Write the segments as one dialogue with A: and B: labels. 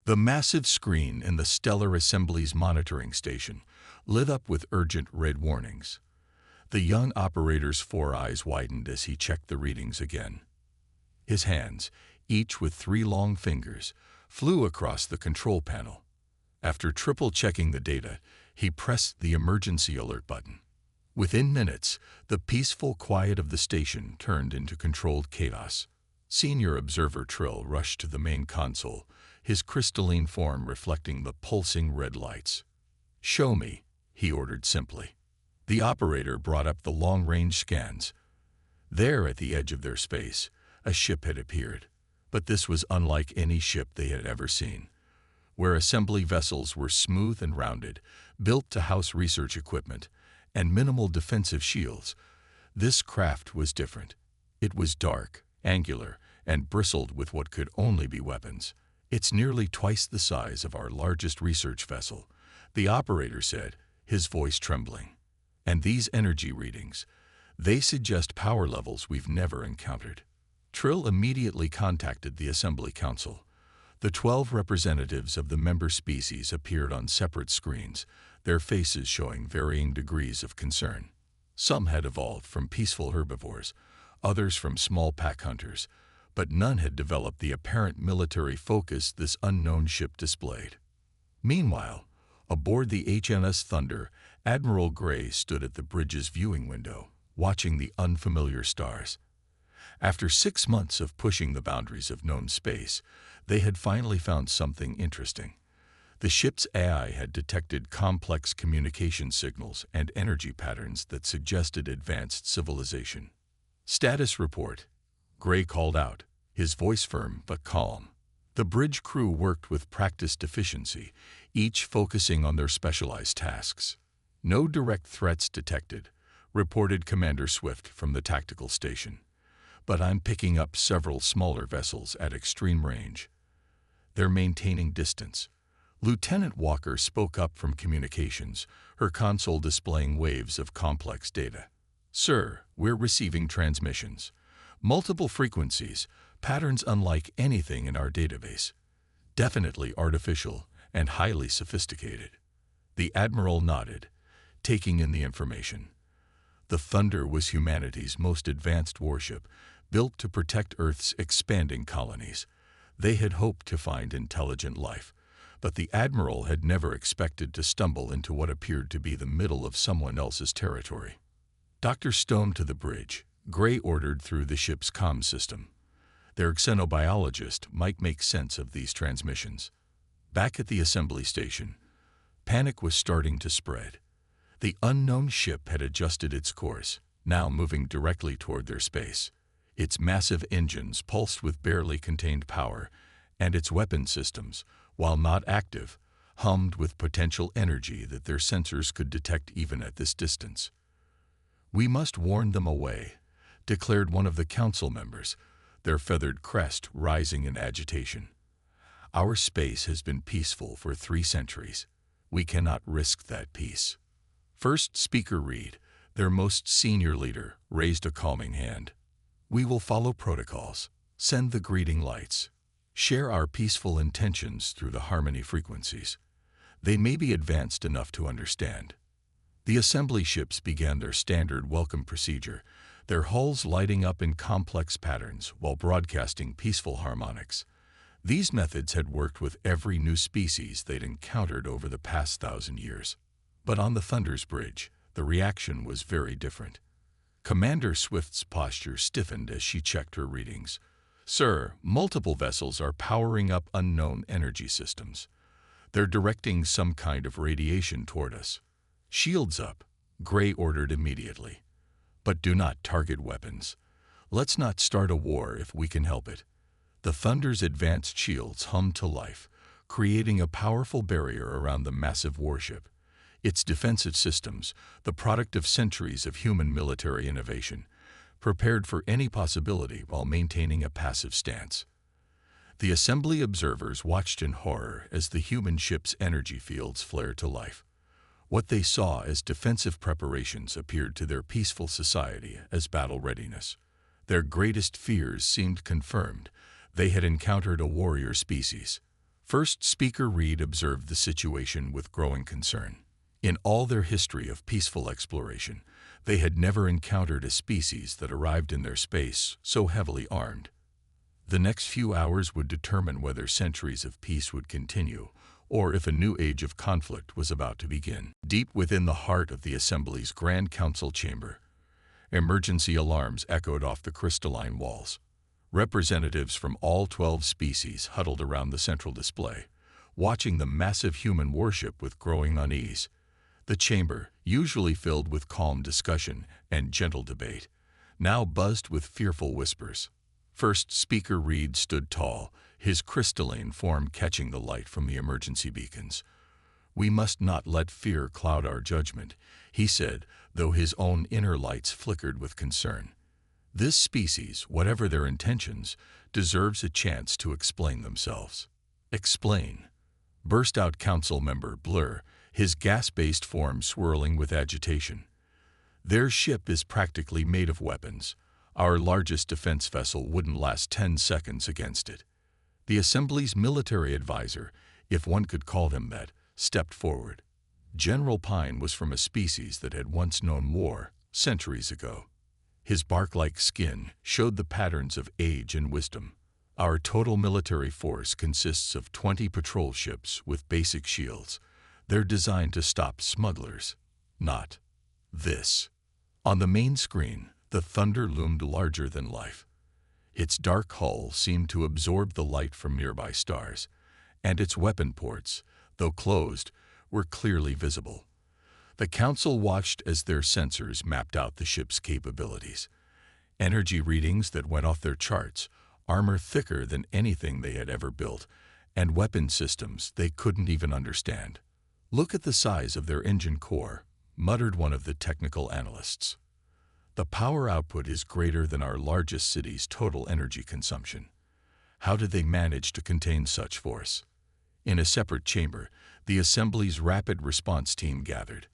A: The massive screen in the Stellar Assembly's monitoring station lit up with urgent red warnings. The young operator's four eyes widened as he checked the readings again. His hands, each with 3 long fingers, flew across the control panel. After triple-checking the data, he pressed the emergency alert button. Within minutes, the peaceful quiet of the station turned into controlled chaos. Senior Observer Trill rushed to the main console, his crystalline form reflecting the pulsing red lights. "Show me," he ordered simply. The operator brought up the long-range scans. There, at the edge of their space, a ship had appeared. But this was unlike any ship they had ever seen. Where assembly vessels were smooth and rounded, built to house research equipment, and minimal defensive shields, this craft was different. It was dark, angular, and bristled with what could only be weapons. "It's nearly twice the size of our largest research vessel," the operator said, his voice trembling. "And these energy readings, they suggest power levels we've never encountered." Trill immediately contacted the Assembly Council. The 12 representatives of the member species appeared on separate screens, their faces showing varying degrees of concern. Some had evolved from peaceful herbivores, others from small pack hunters, but none had developed the apparent military focus this unknown ship displayed. Meanwhile, aboard the HMS Thunder, Admiral Gray stood at the bridge's viewing window, watching the unfamiliar stars. After 6 months of pushing the boundaries of known space, they had finally found something interesting. The ship's AI had detected complex communication signals and energy patterns that suggested advanced civilization. "Status report," Gray called out, his voice firm but calm. The bridge crew worked with practiced efficiency, each focusing on their specialized tasks. "No direct threats detected," reported Commander Swift from the tactical station. "But I'm picking up several smaller vessels at extreme range. They're maintaining distance." Lieutenant Walker spoke up from communications, her console displaying waves of complex data. "Sir, we're receiving transmissions. Multiple frequencies, patterns unlike anything in our database. Definitely artificial and highly sophisticated." The Admiral nodded, taking in the information. The Thunder was humanity's most advanced warship, built to protect Earth's expanding colonies. They had hoped to find intelligent life, but the Admiral had never expected to stumble into what appeared to be the middle of someone else's territory. "Dr. Stone to the bridge," Gray ordered through the ship's comm system. Their xenobiologist might make sense of these transmissions. Back at the assembly station, panic was starting to spread. The unknown ship had adjusted its course, now moving directly toward their space. Its massive engines pulsed with barely contained power, and its weapon systems, while not active, hummed with potential energy that their sensors could detect even at this distance. "We must warn them away," declared one of the council members, their feathered crest rising in agitation. "Our space has been peaceful for 3 centuries. We cannot risk that peace." First Speaker Reed, their most senior leader, raised a calming hand. "We will follow protocols, send the greeting lights, share our peaceful intentions through the harmony frequencies. They may be advanced enough to understand." The assembly ships began their standard welcome procedure, their hulls lighting up in complex patterns while broadcasting peaceful harmonics. These methods had worked with every new species they'd encountered over the past 1,000 years. But on the Thunder's bridge, the reaction was very different. Commander Swift's posture stiffened as she checked her readings. "Sir, multiple vessels are powering up unknown energy systems. They're directing some kind of radiation toward us." "Shields up," Gray ordered immediately. "But do not target weapons. Let's not start a war if we can help it." The Thunder's advanced shields hummed to life, creating a powerful barrier around the massive warship. Its defensive systems, the product of centuries of human military innovation, prepared for any possibility while maintaining a passive stance. The assembly observers watched in horror as the human ship's energy fields flared to life. What they saw as defensive preparations appeared to their peaceful society as battle readiness. Their greatest fears seemed confirmed. They had encountered a warrior species. First speaker Reed observed the situation with growing concern. In all their history of peaceful exploration, they had never encountered a species that arrived in their space so heavily armed. The next few hours would determine whether centuries of peace would continue, or if a new age of conflict was about to begin. Deep within the heart of the Assembly's Grand Council chamber, emergency alarms echoed off the crystalline walls. Representatives from all 12 species huddled around the central display, watching the massive human warship with growing unease. The chamber, usually filled with calm discussion and gentle debate, now buzzed with fearful whispers. First speaker Reed stood tall, his crystalline form catching the light from the emergency beacons. "We must not let fear cloud our judgment," he said, though his own inner lights flickered with concern. "This species, whatever their intentions, deserves a chance to explain themselves." "Explain," burst out Council Member Blur, his gas-based form swirling with agitation. "Their ship is practically made of weapons. Our largest defense vessel wouldn't last 10 seconds against it." The Assembly's military advisor, if one could call him that, stepped forward. General Pine was from a species that had once known war, centuries ago. His bark-like skin showed the patterns of age and wisdom. "Our total military force consists of 20 patrol ships with basic shields. They're designed to stop smugglers, not this." On the main screen, the Thunder loomed larger than life. Its dark hull seemed to absorb the light from nearby stars, and its weapon ports, though closed, were clearly visible. The Council watched as their sensors mapped out the ship's capabilities. Energy readings that went off their charts, armor thicker than anything they had ever built, and weapon systems they couldn't even understand. "Look at the size of their engine core," muttered one of the technical analysts. "The power output is greater than our largest city's total energy consumption. How did they manage to contain such force?" In a separate chamber, the Assembly's rapid response team gathered.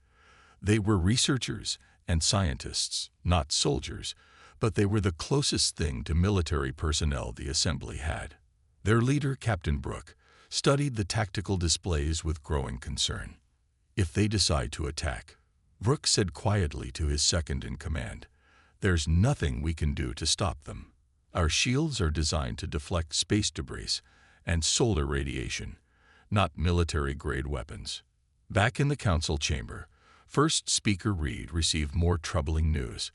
A: They were researchers and scientists, not soldiers, but they were the closest thing to military personnel the Assembly had. Their leader, Captain Brooke, studied the tactical displays with growing concern. "If they decide to attack," Brooke said quietly to his second-in-command, "there's nothing we can do to stop them. Our shields are designed to deflect space debris and solar radiation, not military-grade weapons." Back in the Council chamber, First Speaker Reed received more troubling news.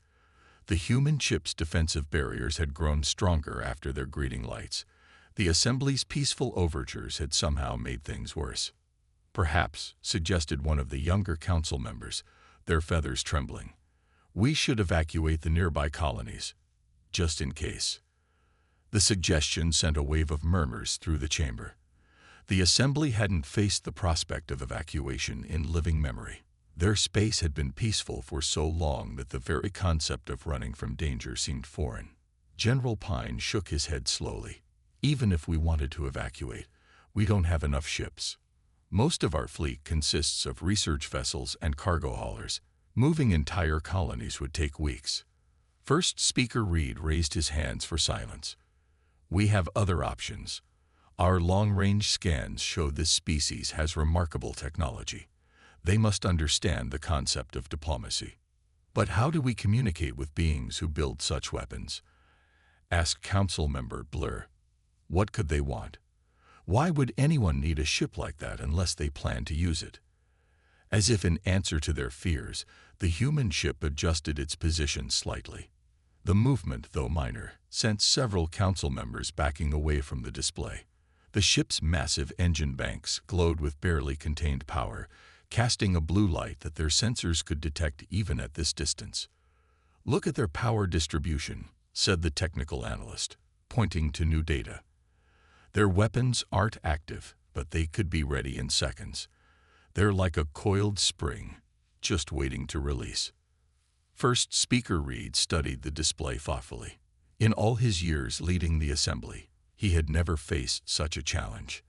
A: The human ship's defensive barriers had grown stronger after their greeting lights. The Assembly's peaceful overtures had somehow made things worse. "Perhaps," suggested one of the younger council members, their feathers trembling, "we should evacuate the nearby colonies, just in case." The suggestion sent a wave of murmurs through the chamber. The Assembly hadn't faced the prospect of evacuation in living memory. Their space had been peaceful for so long that the very concept of running from danger seemed foreign. General Pine shook his head slowly. "Even if we wanted to evacuate, we don't have enough ships. Most of our fleet consists of research vessels and cargo haulers. Moving entire colonies would take weeks." First Speaker Reed raised his hands for silence. "We have other options. Our long-range scans show this species has remarkable technology. They must understand the concept of diplomacy." "But how do we communicate with beings who build such weapons?" asked Council Member Blur. "What could they want? Why would anyone need a ship like that unless they plan to use it?" As if in answer to their fears, the human ship adjusted its position slightly. The movement, though minor, sent several council members backing away from the display. The ship's massive engine banks glowed with barely contained power, casting a blue light that their sensors could detect even at this distance. "Look at their power distribution," said the technical analyst, pointing to new data. "Their weapons aren't active, but they could be ready in seconds. They're like a coiled spring, just waiting to release." First Speaker Reed studied the display thoughtfully. In all his years leading the Assembly, he had never faced such a challenge.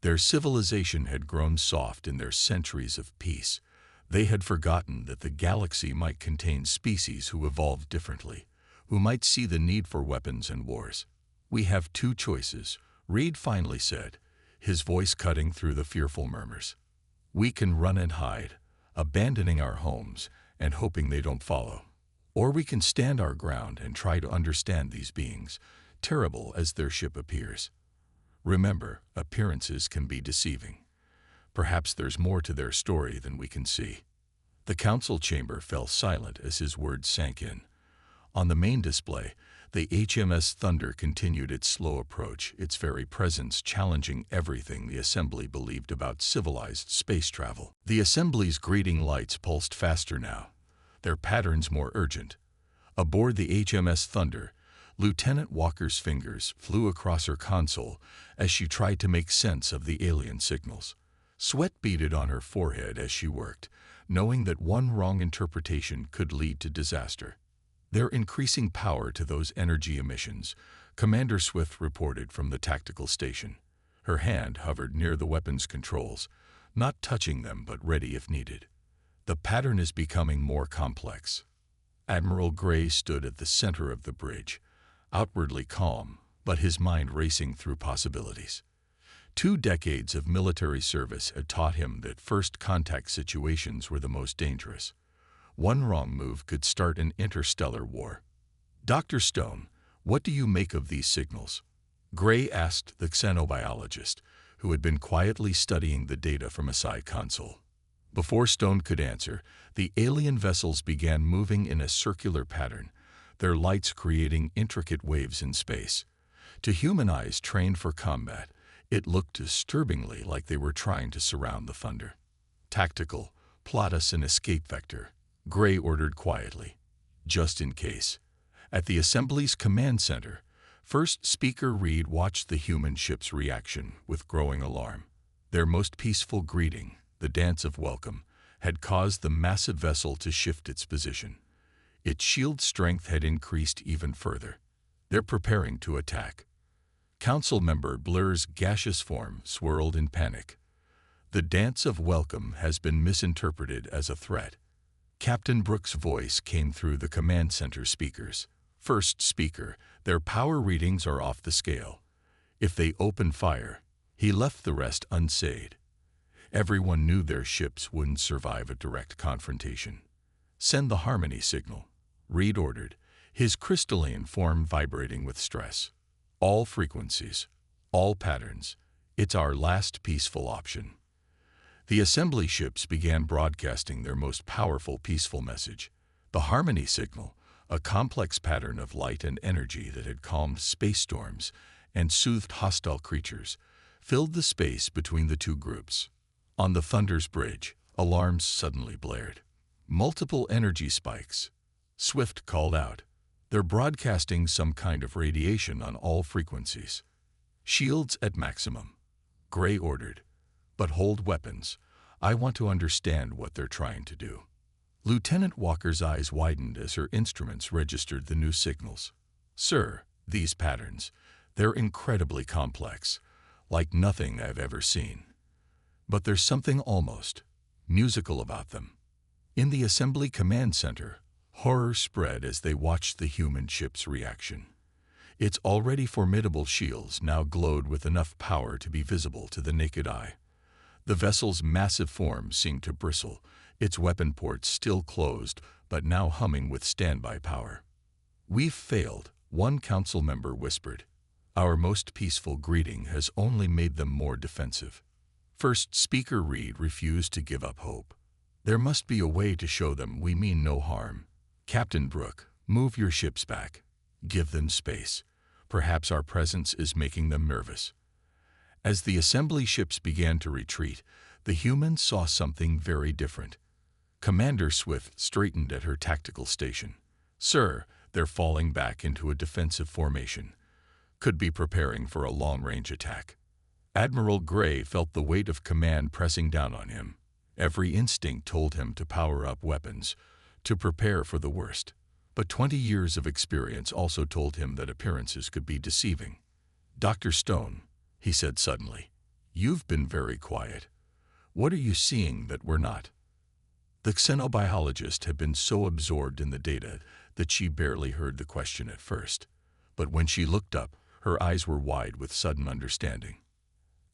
A: Their civilization had grown soft in their centuries of peace. They had forgotten that the galaxy might contain species who evolved differently, who might see the need for weapons and wars. "We have two choices," Reed finally said, his voice cutting through the fearful murmurs. "We can run and hide, abandoning our homes and hoping they don't follow. Or we can stand our ground and try to understand these beings, terrible as their ship appears. Remember, appearances can be deceiving. Perhaps there's more to their story than we can see." The council chamber fell silent as his words sank in. On the main display, the HMS Thunder continued its slow approach, its very presence challenging everything the assembly believed about civilized space travel. The assembly's greeting lights pulsed faster now, their patterns more urgent. Aboard the HMS Thunder, Lieutenant Walker's fingers flew across her console as she tried to make sense of the alien signals. Sweat beaded on her forehead as she worked, knowing that one wrong interpretation could lead to disaster. "They're increasing power to those energy emissions," Commander Swift reported from the tactical station. Her hand hovered near the weapons controls, not touching them but ready if needed. "The pattern is becoming more complex." Admiral Gray stood at the center of the bridge, outwardly calm, but his mind racing through possibilities. 2 decades of military service had taught him that first contact situations were the most dangerous. One wrong move could start an interstellar war. "Dr. Stone, what do you make of these signals?" Gray asked the xenobiologist, who had been quietly studying the data from a side console. Before Stone could answer, the alien vessels began moving in a circular pattern, their lights creating intricate waves in space. To human eyes trained for combat, it looked disturbingly like they were trying to surround the Thunder. "Tactical, plot us an escape vector," Gray ordered quietly. "Just in case." At the Assembly's command center, First Speaker Reed watched the human ship's reaction with growing alarm. Their most peaceful greeting, the dance of welcome, had caused the massive vessel to shift its position. Its shield strength had increased even further. "They're preparing to attack." Council member Blur's gaseous form swirled in panic. "The dance of welcome has been misinterpreted as a threat." Captain Brooks' voice came through the command center speakers. "First Speaker, their power readings are off the scale. If they open fire," he left the rest unsayed. Everyone knew their ships wouldn't survive a direct confrontation. "Send the harmony signal," Reed ordered, his crystalline form vibrating with stress. "All frequencies, all patterns. It's our last peaceful option." The assembly ships began broadcasting their most powerful peaceful message. The harmony signal, a complex pattern of light and energy that had calmed space storms and soothed hostile creatures, filled the space between the two groups. On the Thunder's bridge, alarms suddenly blared. "Multiple energy spikes," Swift called out. "They're broadcasting some kind of radiation on all frequencies." "Shields at maximum," Gray ordered. "But hold weapons. I want to understand what they're trying to do." Lieutenant Walker's eyes widened as her instruments registered the new signals. "Sir, these patterns, they're incredibly complex, like nothing I've ever seen. But there's something almost musical about them." In the Assembly Command Center, horror spread as they watched the human ship's reaction. Its already formidable shields now glowed with enough power to be visible to the naked eye. The vessel's massive form seemed to bristle, its weapon ports still closed, but now humming with standby power. "We've failed," one council member whispered. "Our most peaceful greeting has only made them more defensive." First Speaker Reed refused to give up hope. "There must be a way to show them we mean no harm. Captain Brooke, move your ships back. Give them space. Perhaps our presence is making them nervous." As the assembly ships began to retreat, the humans saw something very different. Commander Swift straightened at her tactical station. "Sir, they're falling back into a defensive formation. Could be preparing for a long-range attack." Admiral Gray felt the weight of command pressing down on him. Every instinct told him to power up weapons, to prepare for the worst. But 20 years of experience also told him that appearances could be deceiving. "Dr. Stone," he said suddenly, "you've been very quiet. What are you seeing that we're not?" The xenobiologist had been so absorbed in the data that she barely heard the question at first. But when she looked up, her eyes were wide with sudden understanding.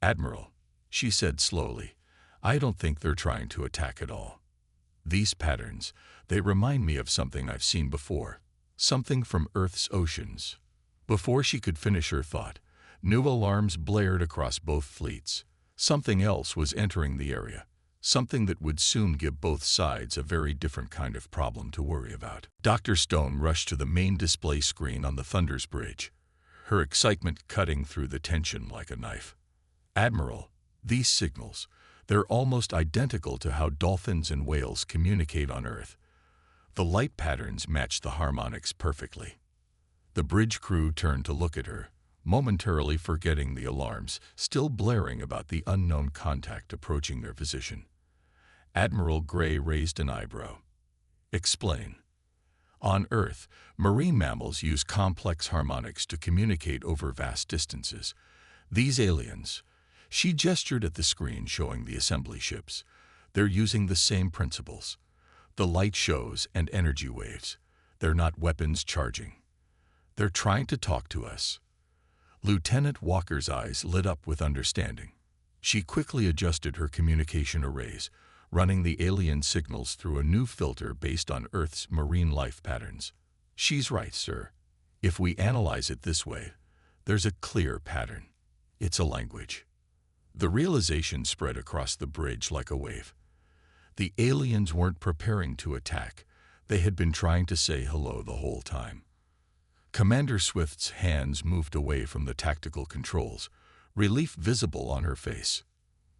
A: "Admiral," she said slowly, "I don't think they're trying to attack at all. These patterns, they remind me of something I've seen before, something from Earth's oceans." Before she could finish her thought, new alarms blared across both fleets. Something else was entering the area, something that would soon give both sides a very different kind of problem to worry about. Dr. Stone rushed to the main display screen on the Thunder's bridge, her excitement cutting through the tension like a knife. "Admiral, these signals, they're almost identical to how dolphins and whales communicate on Earth. The light patterns match the harmonics perfectly." The bridge crew turned to look at her, momentarily forgetting the alarms still blaring about the unknown contact approaching their position. Admiral Gray raised an eyebrow. "Explain." "On Earth, marine mammals use complex harmonics to communicate over vast distances. These aliens," she gestured at the screen showing the assembly ships, "they're using the same principles. The light shows and energy waves. They're not weapons charging. They're trying to talk to us." Lieutenant Walker's eyes lit up with understanding. She quickly adjusted her communication arrays, running the alien signals through a new filter based on Earth's marine life patterns. "She's right, sir. If we analyze it this way, there's a clear pattern. It's a language." The realization spread across the bridge like a wave. The aliens weren't preparing to attack. They had been trying to say hello the whole time. Commander Swift's hands moved away from the tactical controls, relief visible on her face.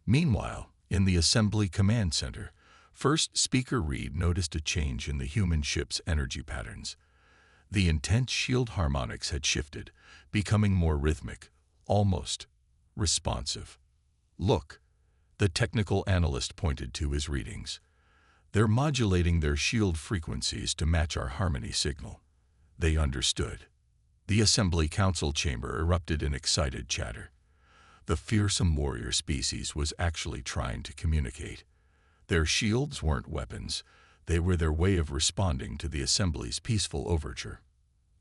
A: Meanwhile, in the assembly command center, First Speaker Reed noticed a change in the human ship's energy patterns. The intense shield harmonics had shifted, becoming more rhythmic, almost responsive. "Look," the technical analyst pointed to his readings. "They're modulating their shield frequencies to match our harmony signal." They understood. The assembly council chamber erupted in excited chatter. The fearsome warrior species was actually trying to communicate. Their shields weren't weapons. They were their way of responding to the assembly's peaceful overture.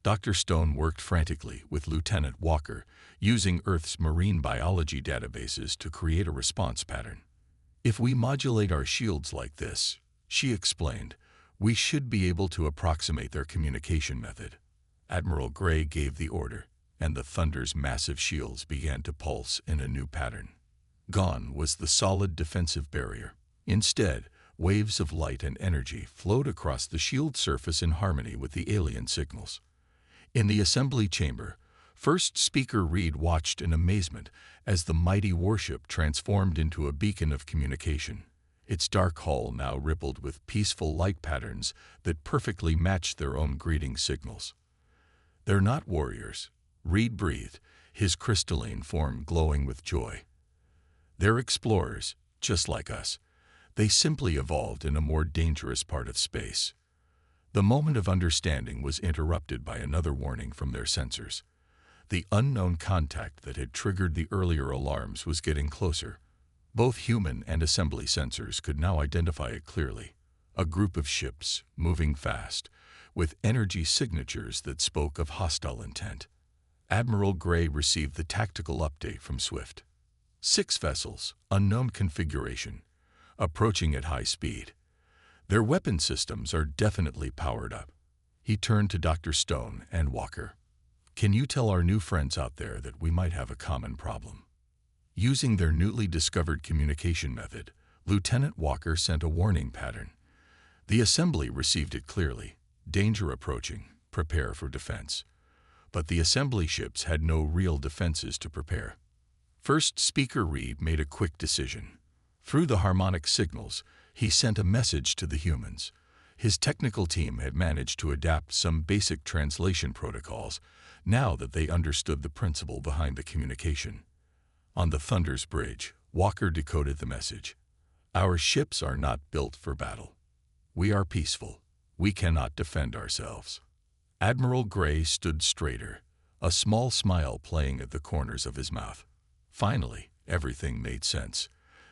A: Dr. Stone worked frantically with Lieutenant Walker, using Earth's marine biology databases to create a response pattern. "If we modulate our shields like this," she explained, "we should be able to approximate their communication method." Admiral Gray gave the order, and the Thunder's massive shields began to pulse in a new pattern. Gone was the solid defensive barrier. Instead, waves of light and energy flowed across the shield surface in harmony with the alien signals. In the assembly chamber, First Speaker Reed watched in amazement as the mighty Warship transformed into a beacon of communication. Its dark hull now rippled with peaceful light patterns that perfectly matched their own greeting signals. "They're not warriors," Reed breathed, his crystalline form glowing with joy. "They're explorers, just like us. They simply evolved in a more dangerous part of space." The moment of understanding was interrupted by another warning from their sensors. The unknown contact that had triggered the earlier alarms was getting closer. Both human and assembly sensors could now identify it clearly. A group of ships, moving fast, with energy signatures that spoke of hostile intent. Admiral Gray received the tactical update from Swift. 6 vessels, unknown configuration, approaching at high speed. Their weapon systems are definitely powered up. He turned to Dr. Stone and Walker. "Can you tell our new friends out there that we might have a common problem?" Using their newly discovered communication method, Lieutenant Walker sent a warning pattern. The assembly received it clearly. Danger approaching. Prepare for defense. But the assembly ships had no real defenses to prepare. First Speaker Reed made a quick decision. Through the harmonic signals, he sent a message to the humans. His technical team had managed to adapt some basic translation protocols now that they understood the principle behind the communication. On the Thunder's bridge, Walker decoded the message. "Our ships are not built for battle. We are peaceful. We cannot defend ourselves." Admiral Gray stood straighter, a small smile playing at the corners of his mouth. Finally, everything made sense.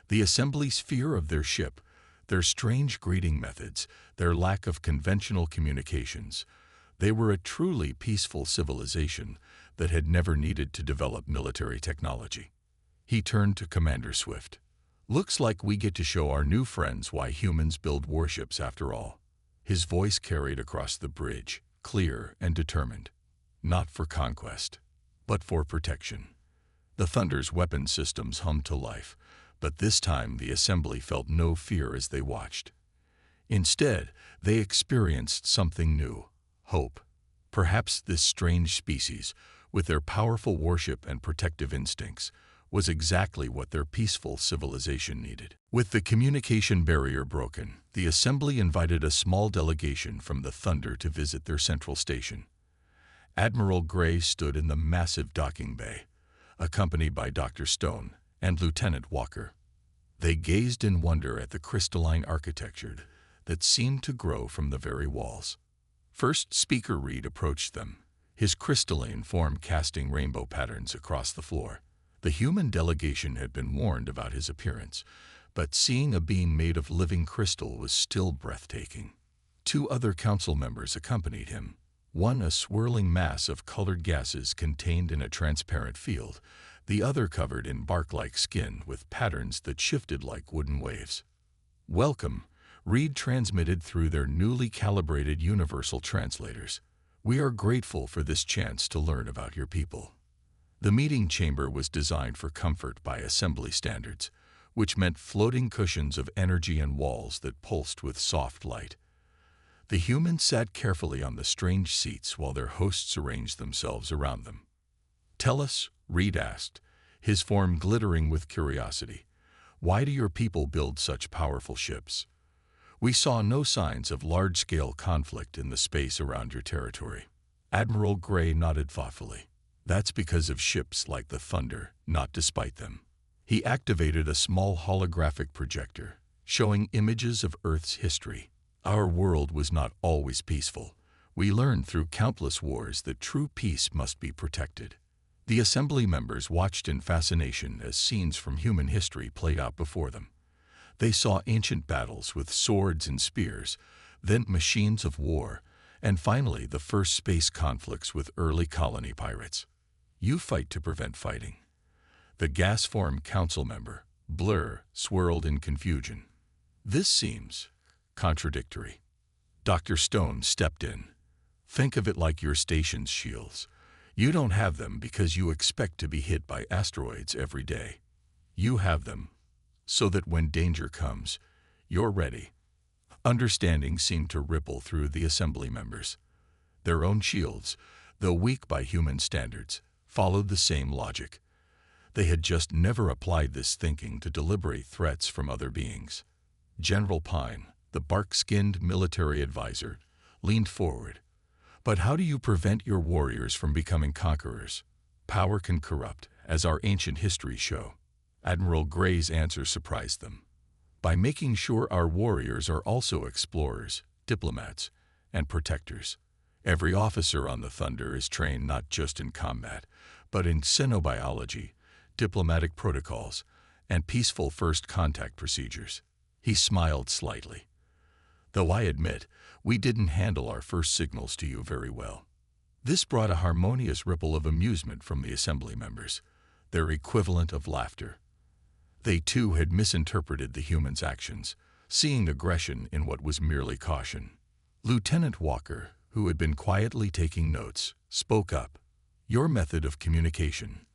A: The assembly's fear of their ship, their strange greeting methods, their lack of conventional communications. They were a truly peaceful civilization that had never needed to develop military technology. He turned to Commander Swift. "Looks like we get to show our new friends why humans build warships after all." His voice carried across the bridge, clear and determined. Not for conquest, but for protection. The Thunder's weapon systems hummed to life, but this time the assembly felt no fear as they watched. Instead, they experienced something new: hope. Perhaps this strange species, with their powerful warship and protective instincts, was exactly what their peaceful civilization needed. With the communication barrier broken, the assembly invited a small delegation from the Thunder to visit their central station. Admiral Gray stood in the massive docking bay, accompanied by Dr. Stone and Lieutenant Walker. They gazed in wonder at the crystalline architecture that seemed to grow from the very walls. First Speaker Reed approached them, his crystalline form casting rainbow patterns across the floor. The human delegation had been warned about his appearance, but seeing a being made of living crystal was still breathtaking. Two other council members accompanied him, one a swirling mass of colored gases contained in a transparent field, the other covered in bark-like skin with patterns that shifted like wooden waves. "Welcome," Reed transmitted through their newly calibrated universal translators. "We are grateful for this chance to learn about your people." The meeting chamber was designed for comfort by assembly standards, which meant floating cushions of energy and walls that pulsed with soft light. The humans sat carefully on the strange seats while their hosts arranged themselves around them. "Tell us," Reed asked, his form glittering with curiosity, "why do your people build such powerful ships? We saw no signs of large-scale conflict in the space around your territory." Admiral Gray nodded thoughtfully. "That's because of ships like the Thunder, not despite them." He activated a small holographic projector, showing images of Earth's history. "Our world was not always peaceful. We learned through countless wars that true peace must be protected." The assembly members watched in fascination as scenes from human history played out before them. They saw ancient battles with swords and spears, then machines of war, and finally the first space conflicts with early colony pirates. "You fight to prevent fighting." The gas-form council member, Blur, swirled in confusion. "This seems contradictory." Dr. Stone stepped in. "Think of it like your station's shields. You don't have them because you expect to be hit by asteroids every day. You have them so that when danger comes, you're ready." Understanding seemed to ripple through the assembly members. Their own shields, though weak by human standards, followed the same logic. They had just never applied this thinking to deliberate threats from other beings. General Pine, the bark-skinned military advisor, leaned forward. "But how do you prevent your warriors from becoming conquerors? Power can corrupt, as our ancient histories show." Admiral Gray's answer surprised them. "By making sure our warriors are also explorers, diplomats, and protectors. Every officer on the Thunder is trained not just in combat, but in xenobiology, diplomatic protocols, and peaceful first contact procedures." He smiled slightly. "Though I admit, we didn't handle our first signals to you very well." This brought a harmonious ripple of amusement from the assembly members, their equivalent of laughter. They too had misinterpreted the humans' actions, seeing aggression in what was merely caution. Lieutenant Walker, who had been quietly taking notes, spoke up. "Your method of communication,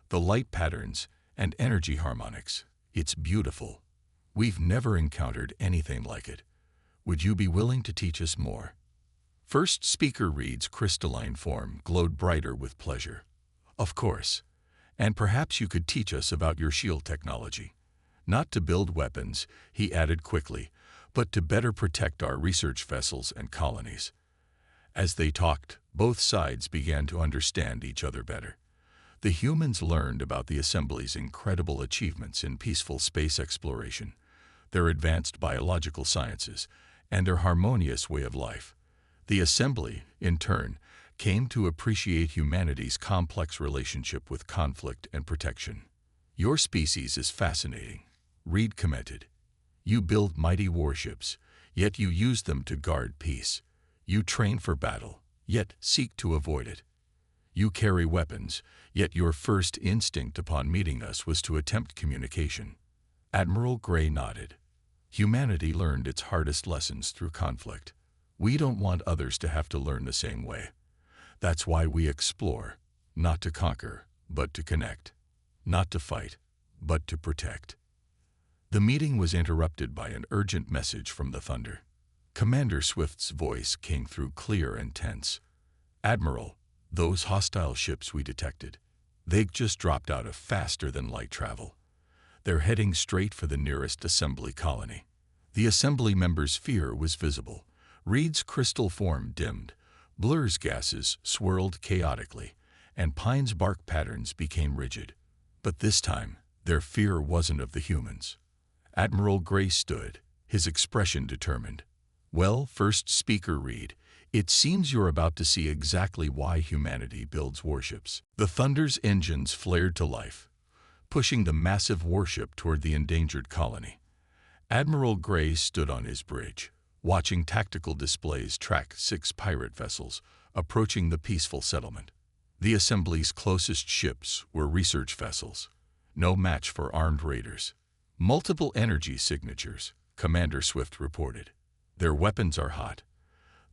A: the light patterns and energy harmonics, it's beautiful. We've never encountered anything like it. Would you be willing to teach us more?" First Speaker Reed's crystalline form glowed brighter with pleasure. "Of course. And perhaps you could teach us about your shield technology. Not to build weapons," he added quickly, "but to better protect our research vessels and colonies." As they talked, both sides began to understand each other better. The humans learned about the Assembly's incredible achievements in peaceful space exploration, their advanced biological sciences, and their harmonious way of life. The Assembly, in turn, came to appreciate humanity's complex relationship with conflict and protection. "Your species is fascinating," Reed commented. "You build mighty warships, yet you use them to guard peace. You train for battle, yet seek to avoid it. You carry weapons, yet your first instinct upon meeting us was to attempt communication." Admiral Gray nodded. "Humanity learned its hardest lessons through conflict. We don't want others to have to learn the same way. That's why we explore, not to conquer, but to connect. Not to fight, but to protect." The meeting was interrupted by an urgent message from the Thunder. Commander Swift's voice came through clear and tense. "Admiral, those hostile ships we detected, they just dropped out of faster-than-light travel. They're heading straight for the nearest assembly colony." The assembly members' fear was visible. Reed's crystal form dimmed, Blur's gases swirled chaotically, and Pine's bark patterns became rigid. But this time, their fear wasn't of the humans. Admiral Gray stood, his expression determined. "Well, first speaker Reed, it seems you're about to see exactly why humanity builds warships." The Thunder's engines flared to life, pushing the massive warship toward the endangered colony. Admiral Gray stood on his bridge, watching tactical displays track 6 pirate vessels approaching the peaceful settlement. The assembly's closest ships were research vessels, no match for armed raiders. "Multiple energy signatures," Commander Swift reported. "Their weapons are hot.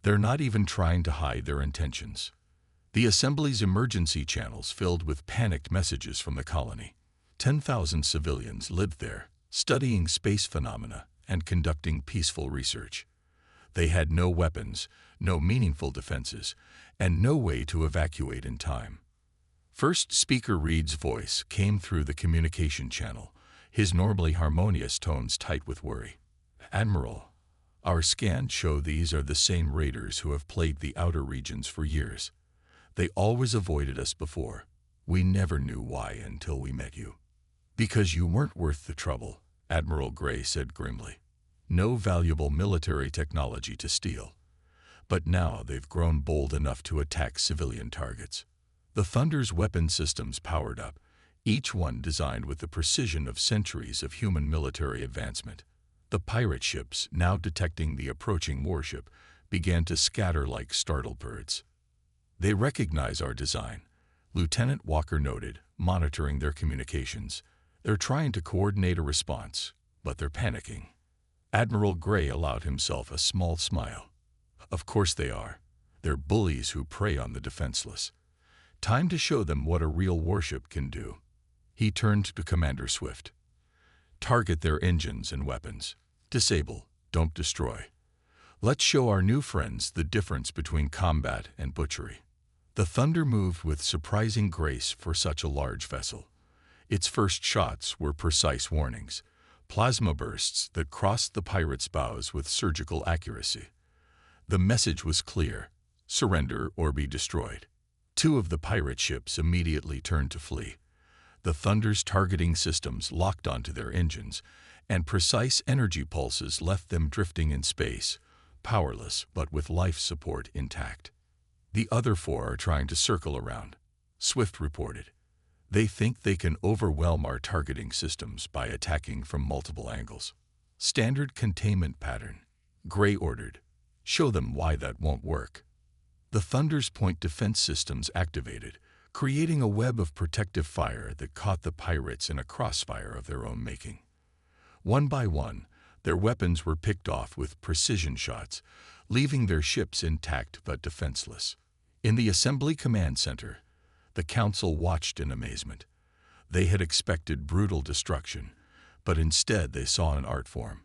A: They're not even trying to hide their intentions." The assembly's emergency channels filled with panicked messages from the colony. 10,000 civilians lived there, studying space phenomena and conducting peaceful research. They had no weapons, no meaningful defenses, and no way to evacuate in time. First speaker Reed's voice came through the communication channel, his normally harmonious tones tight with worry. "Admiral, our scans show these are the same raiders who have plagued the outer regions for years. They always avoided us before. We never knew why until we met you." "Because you weren't worth the trouble," Admiral Gray said grimly. "No valuable military technology to steal. But now they've grown bold enough to attack civilian targets." The Thunder's weapon systems powered up, each one designed with the precision of centuries of human military advancement. The pirate ships, now detecting the approaching warship, began to scatter like startled birds. "They recognize our design," Lieutenant Walker noted, monitoring their communications. "They're trying to coordinate a response, but they're panicking." Admiral Gray allowed himself a small smile. "Of course they are. They're bullies who prey on the defenseless. Time to show them what a real warship can do." He turned to Commander Swift. "Target their engines and weapons. Disable, don't destroy. Let's show our new friends the difference between combat and butchery." The Thunder moved with surprising grace for such a large vessel. Its first shots were precise warnings, plasma bursts that crossed the pirates' bows with surgical accuracy. The message was clear: surrender or be destroyed. 2 of the pirate ships immediately turned to flee. The Thunder's targeting systems locked onto their engines, and precise energy pulses left them drifting in space, powerless but with life support intact. "The other 4 are trying to circle around," Swift reported. "They think they can overwhelm our targeting systems by attacking from multiple angles." "Standard containment pattern," Gray ordered. "Show them why that won't work." The Thunder's point defense systems activated, creating a web of protective fire that caught the pirates in a crossfire of their own making. One by one, their weapons were picked off with precision shots, leaving their ships intact but defenseless. In the Assembly Command Center, the Council watched in amazement. They had expected brutal destruction, but instead they saw an art form.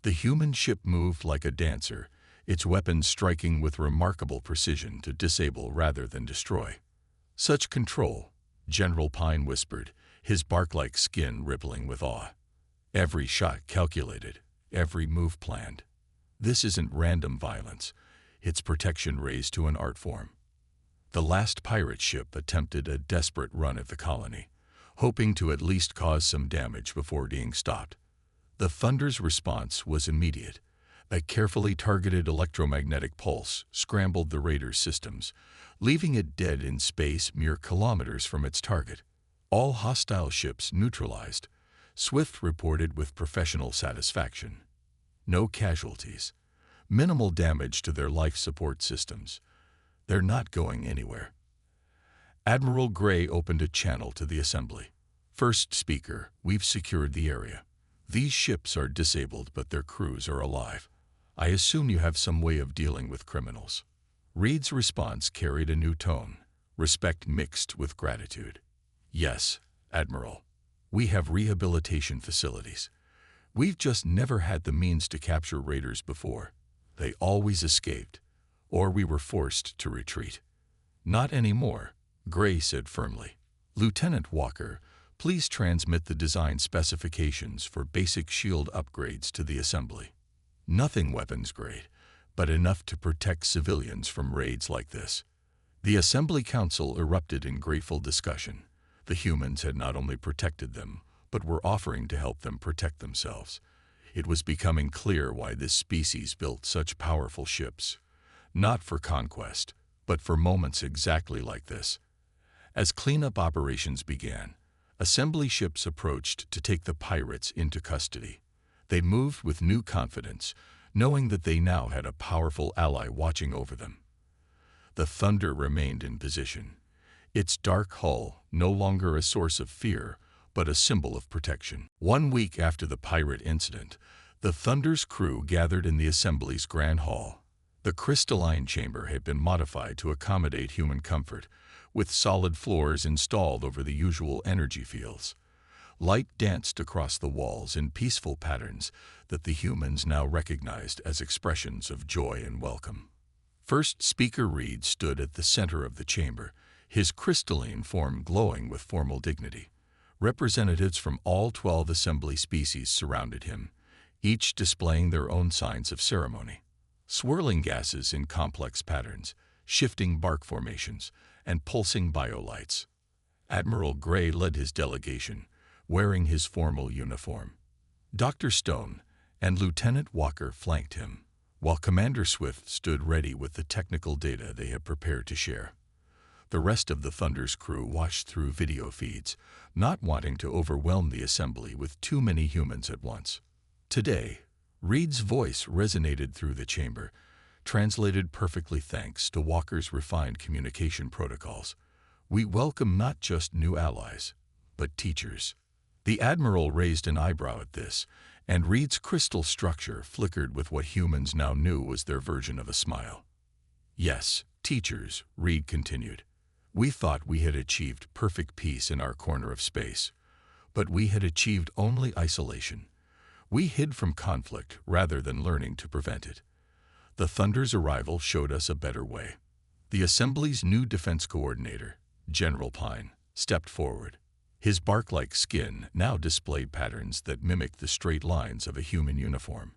A: The human ship moved like a dancer, its weapons striking with remarkable precision to disable rather than destroy. "Such control," General Pine whispered, his bark-like skin rippling with awe. "Every shot calculated, every move planned. This isn't random violence, it's protection raised to an art form." The last pirate ship attempted a desperate run at the colony, hoping to at least cause some damage before being stopped. The Thunder's response was immediate. A carefully targeted electromagnetic pulse scrambled the raider's systems, leaving it dead in space mere kilometers from its target. "All hostile ships neutralized," Swift reported with professional satisfaction. "No casualties. Minimal damage to their life support systems. They're not going anywhere." Admiral Gray opened a channel to the assembly. First speaker, we've secured the area. These ships are disabled, but their crews are alive. I assume you have some way of dealing with criminals. Reed's response carried a new tone, respect mixed with gratitude. Yes, Admiral. We have rehabilitation facilities. We've just never had the means to capture raiders before. They always escaped, or we were forced to retreat. Not anymore, Gray said firmly. Lieutenant Walker, please transmit the design specifications for basic shield upgrades to the assembly. Nothing weapons grade, but enough to protect civilians from raids like this. The Assembly Council erupted in grateful discussion. The humans had not only protected them, but were offering to help them protect themselves. It was becoming clear why this species built such powerful ships. Not for conquest, but for moments exactly like this. As cleanup operations began, assembly ships approached to take the pirates into custody. They moved with new confidence, knowing that they now had a powerful ally watching over them. The Thunder remained in position, its dark hull no longer a source of fear, but a symbol of protection. 1 week after the pirate incident, the Thunder's crew gathered in the Assembly's Grand Hall. The crystalline chamber had been modified to accommodate human comfort, with solid floors installed over the usual energy fields. Light danced across the walls in peaceful patterns that the humans now recognized as expressions of joy and welcome. First Speaker Reed stood at the center of the chamber, his crystalline form glowing with formal dignity. Representatives from all 12 assembly species surrounded him, each displaying their own signs of ceremony. Swirling gases in complex patterns, shifting bark formations, and pulsing biolights. Admiral Gray led his delegation, wearing his formal uniform. Dr. Stone and Lieutenant Walker flanked him, while Commander Swift stood ready with the technical data they had prepared to share. The rest of the Thunder's crew watched through video feeds, not wanting to overwhelm the assembly with too many humans at once. Today, Reed's voice resonated through the chamber, translated perfectly thanks to Walker's refined communication protocols. We welcome not just new allies, but teachers. The Admiral raised an eyebrow at this, and Reed's crystal structure flickered with what humans now knew was their version of a smile. Yes, teachers, Reed continued. We thought we had achieved perfect peace in our corner of space, but we had achieved only isolation. We hid from conflict rather than learning to prevent it. The Thunder's arrival showed us a better way. The Assembly's new defense coordinator, General Pine, stepped forward. His bark-like skin now displayed patterns that mimicked the straight lines of a human uniform.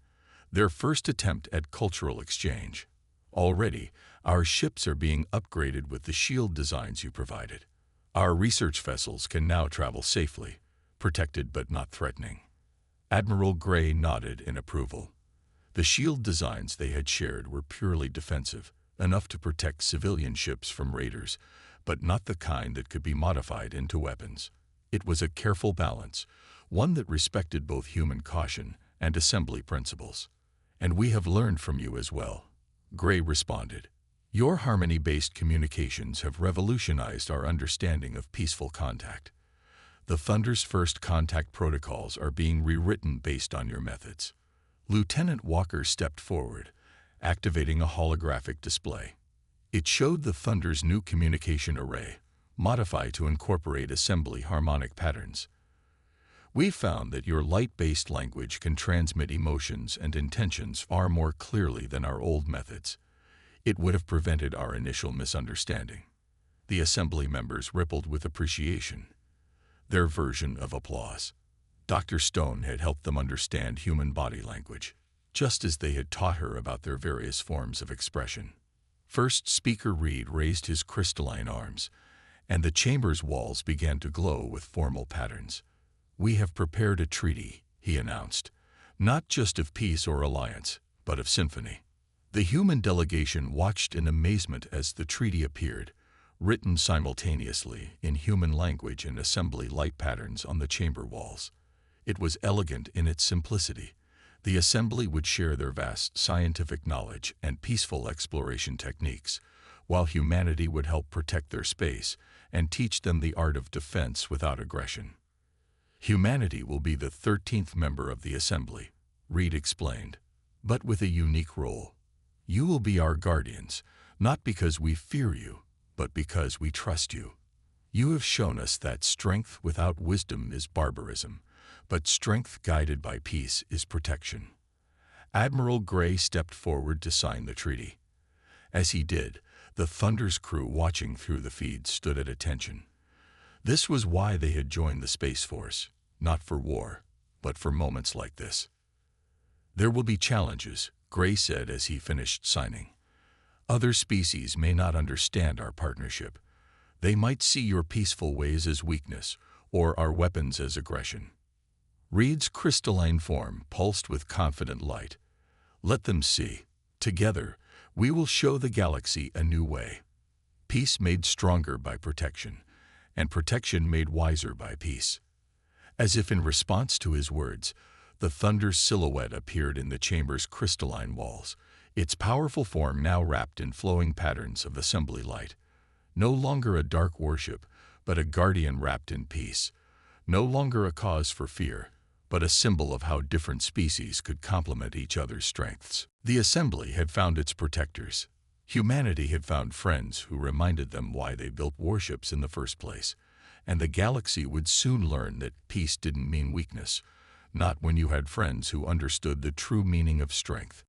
A: Their first attempt at cultural exchange. Already, our ships are being upgraded with the shield designs you provided. Our research vessels can now travel safely, protected but not threatening. Admiral Gray nodded in approval. The shield designs they had shared were purely defensive, enough to protect civilian ships from raiders, but not the kind that could be modified into weapons. It was a careful balance, one that respected both human caution and assembly principles. And we have learned from you as well, Gray responded. Your harmony-based communications have revolutionized our understanding of peaceful contact. The Thunder's first contact protocols are being rewritten based on your methods. Lieutenant Walker stepped forward, activating a holographic display. It showed the Thunder's new communication array, modified to incorporate assembly harmonic patterns. We found that your light-based language can transmit emotions and intentions far more clearly than our old methods. It would have prevented our initial misunderstanding. The assembly members rippled with appreciation. Their version of applause. Dr. Stone had helped them understand human body language, just as they had taught her about their various forms of expression. First Speaker Reed raised his crystalline arms, and the chamber's walls began to glow with formal patterns. We have prepared a treaty, he announced, not just of peace or alliance, but of symphony. The human delegation watched in amazement as the treaty appeared, written simultaneously in human language and assembly light patterns on the chamber walls. It was elegant in its simplicity. The assembly would share their vast scientific knowledge and peaceful exploration techniques, while humanity would help protect their space and teach them the art of defense without aggression. Humanity will be the 13th member of the assembly, Reed explained, but with a unique role. You will be our guardians, not because we fear you, but because we trust you. You have shown us that strength without wisdom is barbarism, but strength guided by peace is protection. Admiral Gray stepped forward to sign the treaty. As he did, the Thunder's crew watching through the feed stood at attention. This was why they had joined the Space Force, not for war, but for moments like this. There will be challenges, Gray said as he finished signing. Other species may not understand our partnership. They might see your peaceful ways as weakness, or our weapons as aggression. Reed's crystalline form pulsed with confident light. Let them see. Together, we will show the galaxy a new way. Peace made stronger by protection, and protection made wiser by peace. As if in response to his words, the Thunder's silhouette appeared in the chamber's crystalline walls, its powerful form now wrapped in flowing patterns of assembly light. No longer a dark warship, but a guardian wrapped in peace. No longer a cause for fear, but a symbol of how different species could complement each other's strengths. The assembly had found its protectors. Humanity had found friends who reminded them why they built warships in the first place. And the galaxy would soon learn that peace didn't mean weakness, not when you had friends who understood the true meaning of strength.